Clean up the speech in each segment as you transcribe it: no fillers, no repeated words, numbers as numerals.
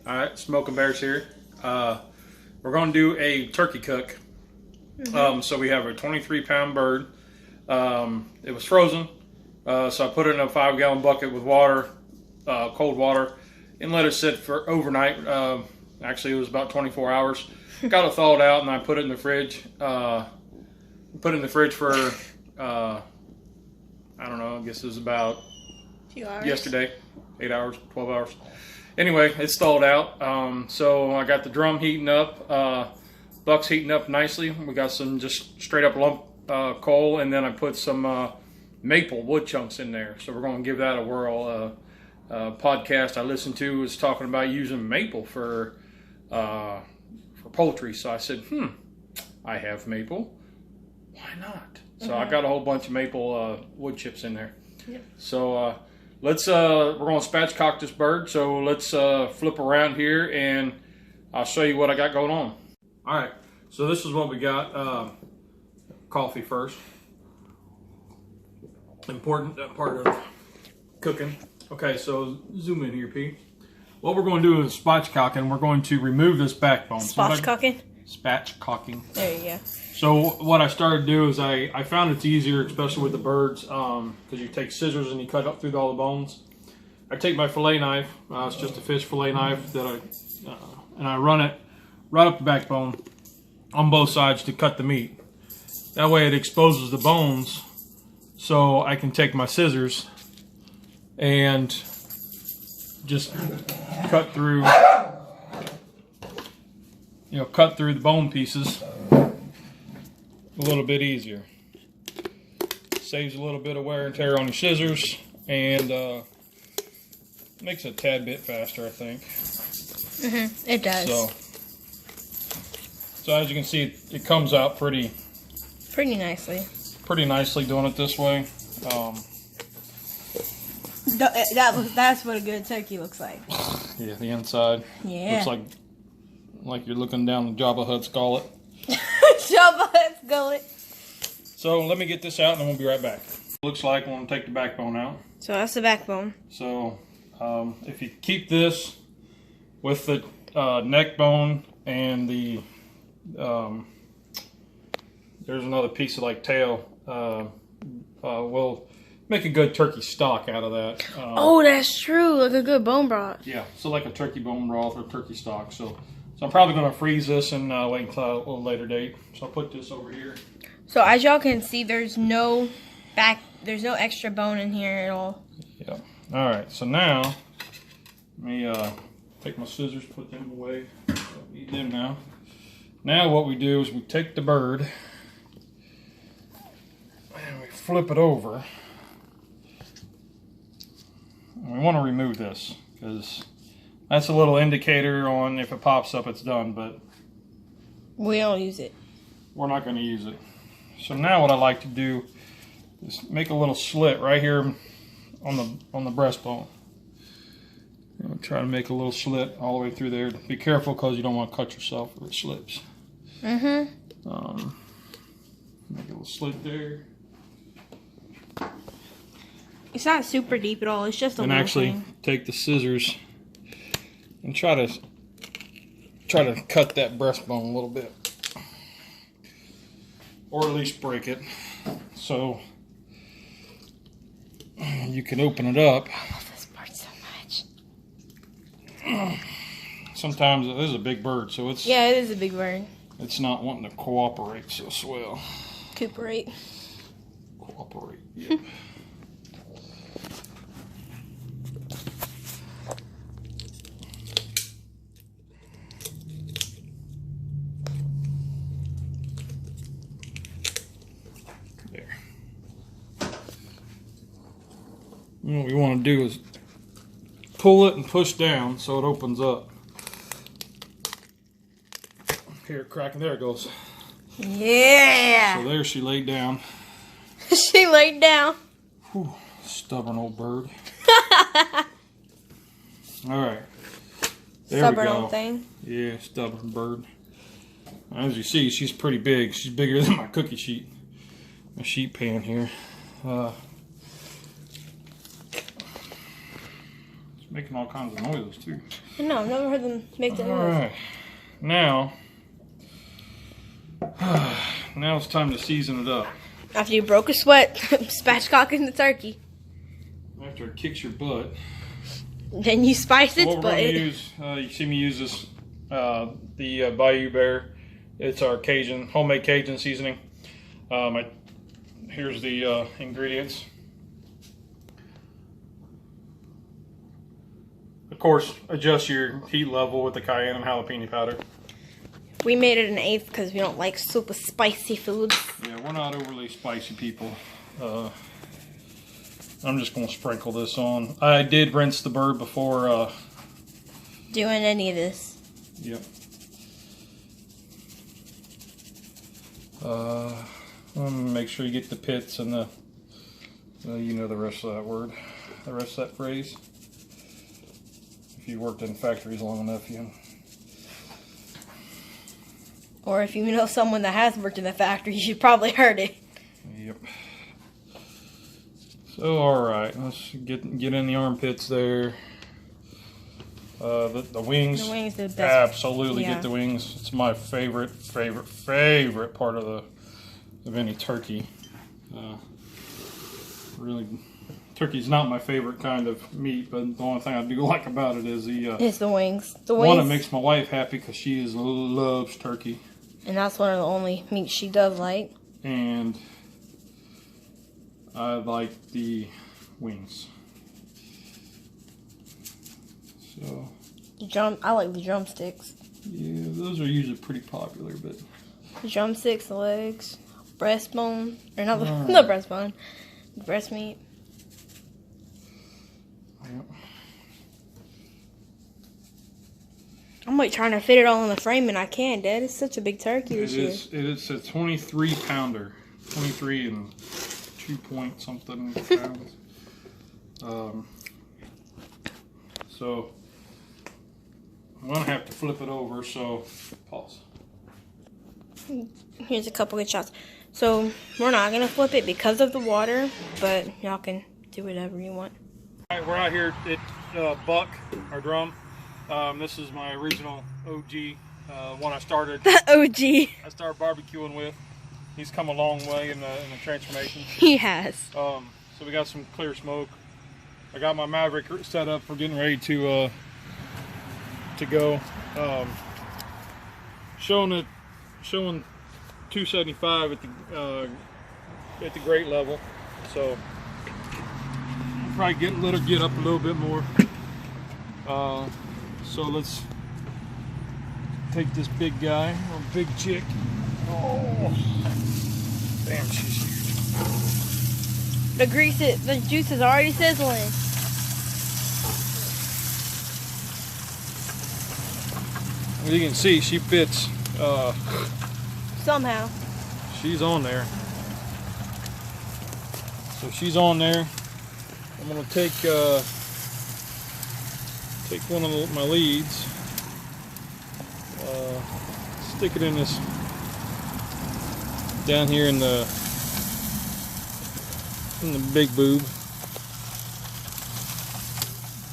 Alright, Smoking Bears here. We're going to do a turkey cook. So we have a 23-pound bird. It was frozen, so I put it in a 5-gallon bucket with water, cold water, and let it sit for overnight. Actually, it was about 24 hours. Got it thawed out, and I put it in the fridge. Put it in the fridge for, I don't know, I guess it was about yesterday, 8 hours, 12 hours. Anyway, it's thawed out. So I got the drum heating up. Buck's heating up nicely. We got some just straight up lump coal, and then I put some maple wood chunks in there. So we're going to give that a whirl. Podcast I listened to was talking about using maple for poultry. So I said, I have maple. Why not? So I got a whole bunch of maple wood chips in there. Yep. So let's we're going to spatchcock this bird. So let's flip around here and I'll show you what I got going on. All right. So this is what we got. Coffee first. Important part of cooking. Okay, so zoom in here, P. What we're going to do is spatchcocking. We're going to remove this backbone. Spatchcocking? Spatchcocking. There you go. So what I started to do is I found it's easier, especially with the birds, because you take scissors and you cut up through all the bones. I take my fillet knife. It's just a fish fillet knife that and I run it right up the backbone on both sides to cut the meat. That way it exposes the bones, so I can take my scissors and just cut through, cut through the bone pieces a little bit easier. Saves a little bit of wear and tear on your scissors, and makes it a tad bit faster, I think. It does. So as you can see, it comes out pretty nicely. Pretty nicely doing it this way. That's what a good turkey looks like. Yeah, the inside. Yeah. Looks like you're looking down the Jabba Hutt's gullet. Jabba Hutt's gullet. So let me get this out and then we'll be right back. Looks like we're going to take the backbone out. So that's the backbone. So if you keep this with the neck bone and the there's another piece of like tail, we'll make a good turkey stock out of that. Oh, that's true. Like a good bone broth. Yeah, so like a turkey bone broth or turkey stock. So I'm probably going to freeze this and wait until a little later date. So I'll put this over here. So as y'all can see, there's no extra bone in here at all. Yeah. All right. So now let me take my scissors, put them away. Don't need them now. Now what we do is we take the bird and we flip it over. And we want to remove this because that's a little indicator on if it pops up, it's done. But we don't use it. We're not going to use it. So now what I like to do is make a little slit right here on the breastbone. Try to make a little slit all the way through there. Be careful because you don't want to cut yourself if it slips. Make a little slit there. It's not super deep at all. It's just a little thing. Take the scissors and try to cut that breastbone a little bit, or at least break it, so you can open it up. I love this part so much. Sometimes it is a big bird, so it is a big bird. It's not wanting to cooperate so swell. Cooperate. Cooperate. Yep. There. And what we want to do is pull it and push down so it opens up. Here, cracking. There it goes. Yeah. So there she laid down. She laid down. Whew, stubborn old bird. All right. There stubborn we go. Old thing. Yeah, stubborn bird. As you see, she's pretty big. She's bigger than my cookie sheet. My sheet pan here. Let's making all kinds of noises too. No, I've never heard them make that noise. Alright. Now it's time to season it up. After you broke a sweat, spatchcocking the turkey. After it kicks your butt. Then you spice its What we're butt. going to use, you see me use this, the Bayou Bear. It's our Cajun, homemade Cajun seasoning. Here's the ingredients. Of course, adjust your heat level with the cayenne and jalapeno powder. We made it an 1/8 because we don't like super spicy foods. Yeah, we're not overly spicy people. I'm just going to sprinkle this on. I did rinse the bird before doing any of this. Yep. Make sure you get the pits and the, you know the rest of that word, the rest of that phrase. If you worked in factories long enough, you. Or if you know someone that has worked in the factory, you probably heard it. Yep. So, alright, let's get in the armpits there. The wings. The wings are the best. Absolutely, yeah. Get the wings. It's my favorite part of any turkey. Really, turkey's not my favorite kind of meat, but the only thing I do like about it is the wings. One, it makes my wife happy because she loves turkey. And that's one of the only meats she does like. And I like the wings. So I like the drumsticks. Yeah, those are usually pretty popular, but the drumsticks, the legs, breastbone, or not the breastbone, the breast meat. Yep. I'm like trying to fit it all in the frame, and I can't, Dad. It's such a big turkey this year. It is a 23 pounder, 23 and 2 point something pounds. So I'm gonna have to flip it over. So pause. Here's a couple good shots. So we're not gonna flip it because of the water, but y'all can do whatever you want. All right, we're out here at Buck, our drum. This is my original OG, one I started. The OG. I started barbecuing with. He's come a long way in the transformation. He has. So we got some clear smoke. I got my Maverick set up for getting ready to go. Showing 275 at the grate level. So I'll probably let her get up a little bit more. So let's take this big guy, or big chick. Oh, damn, she's huge. The juice is already sizzling. As you can see, she fits. Somehow. She's on there. So she's on there. I'm gonna take one of my leads, stick it in this, down here in the big boob,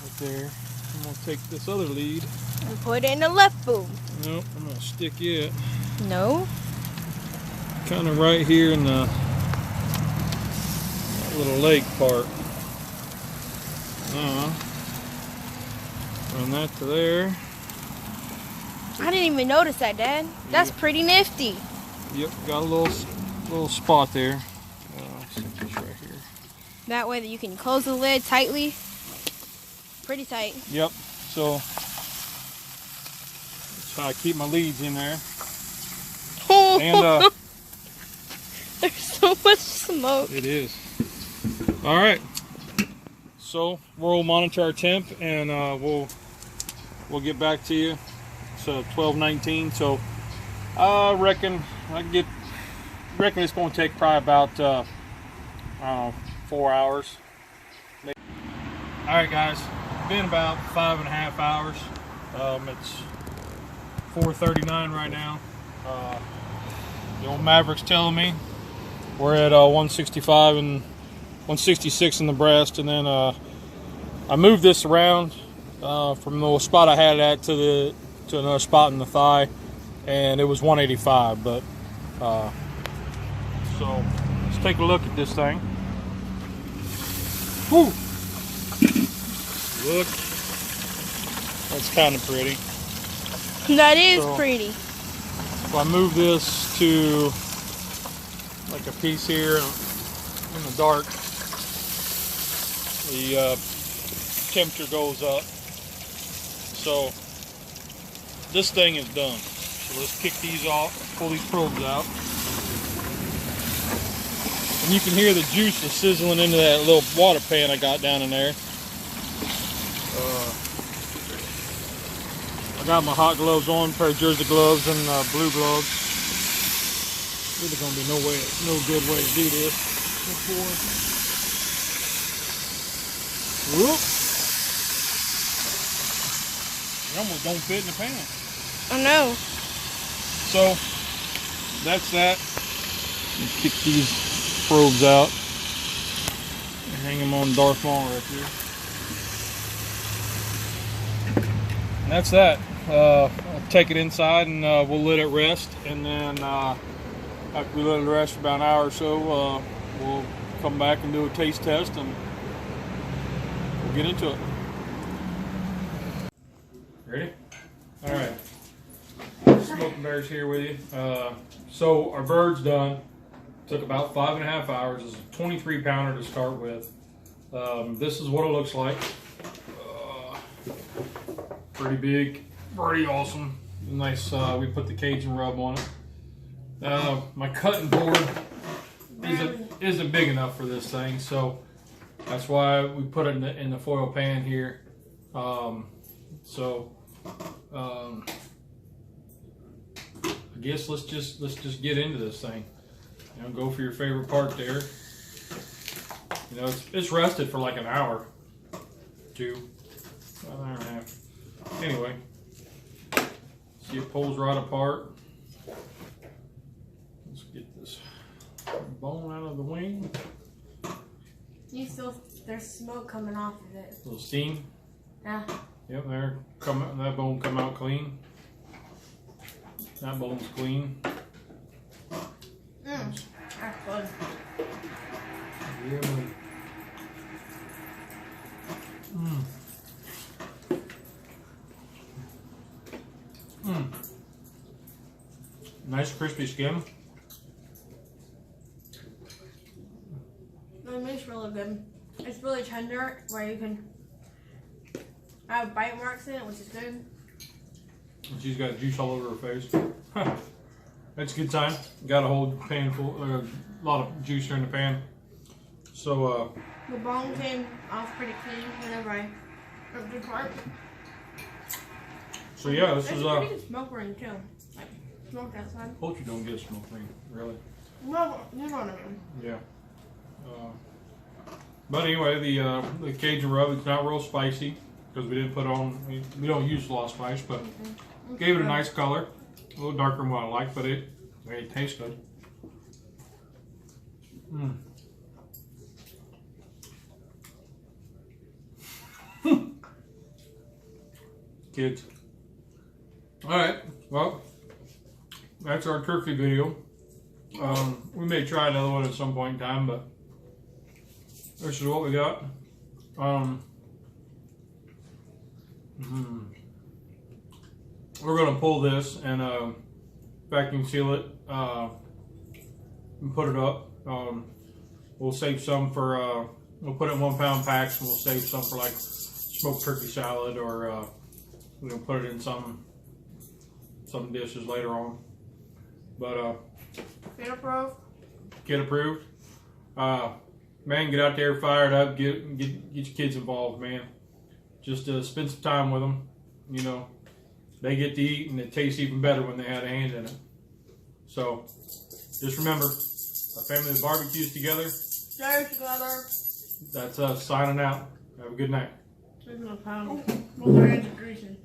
right there. I'm gonna take this other lead and put it in the left boob. Nope, I'm gonna stick it. No. Kind of right here in the little leg part. Run that to there. I didn't even notice that, Dad. That's pretty nifty. Yep, got a little spot there. Stick this right here. That way that you can close the lid tightly. Pretty tight. Yep. So that's how I keep my leads in there. And there's so much smoke. It is. All right. So we'll monitor our temp, and we'll get back to you. So 12:19. So I reckon it's going to take probably about I don't know, 4 hours. Maybe. All right, guys. It's been about 5.5 hours. It's 4:39 right now. The old Maverick's telling me we're at 165 and 166 in the breast, and then I moved this around from the spot I had it at to another spot in the thigh, and it was 185. But so let's take a look at this thing. Whew. Look, that's kind of pretty. That is pretty. If I move this to like a piece here in the dark, the temperature goes up. So this thing is done. So let's kick these off, pull these probes out. And you can hear the juice is sizzling into that little water pan I got down in there. I got my hot gloves on, pair of jersey gloves and blue gloves. Really gonna be no good way to do this. Whoop! It almost don't fit in the pan. I know. So that's that. Let's kick these probes out and hang them on Darth Maul right here. And that's that. I'll take it inside and we'll let it rest, and then after we let it rest for about an hour or so, we'll come back and do a taste test and we'll get into it. Ready? All right. Smoking Bear's here with you. So our bird's done. Took about 5.5 hours. It's a 23 pounder to start with. This is what it looks like. Pretty big, pretty awesome. Nice. We put the Cajun rub on it. My cutting board isn't big enough for this thing, so that's why we put it in the foil pan here. I guess let's just get into this thing. You know, go for your favorite part there. You know, it's rested for like an hour, two, about an hour and a half. Anyway, see it pulls right apart. Let's get this bone out of the wing. There's smoke coming off of it. A little steam. Yeah. Yep, that bone come out clean. That bone's clean. That's good. Really. Nice crispy skin. The meat's really good. It's really tender, where you can have bite marks in it, which is good. And she's got juice all over her face. That's a good time. Got a whole pan full, a lot of juice here in the pan. So the bone came off pretty clean whenever I ripped it apart. So yeah, this is pretty good smoke ring too. Like smoked outside. Hope you don't get a smoke ring, really. Well, you know what I mean. Yeah. But anyway, the Cajun rub, it's not real spicy because we didn't put on. We don't use a lot of spice, but gave it a nice color, a little darker than what I like, but it tastes good. Kids. Alright, well, that's our turkey video. We may try another one at some point in time, but this is what we got. We're going to pull this and vacuum seal it and put it up. We'll save some for, we'll put it in 1 pound packs, and we'll save some for like smoked turkey salad, or we'll put it in some dishes later on. But Get approved. Get approved. Man, get out there, fire it up, get your kids involved, man. Just spend some time with them. You know, they get to eat, and it tastes even better when they had a hand in it. So, just remember, a family that barbecues together. Stay together. That's us signing out. Have a good night. There's no pound. Well, they're introducing.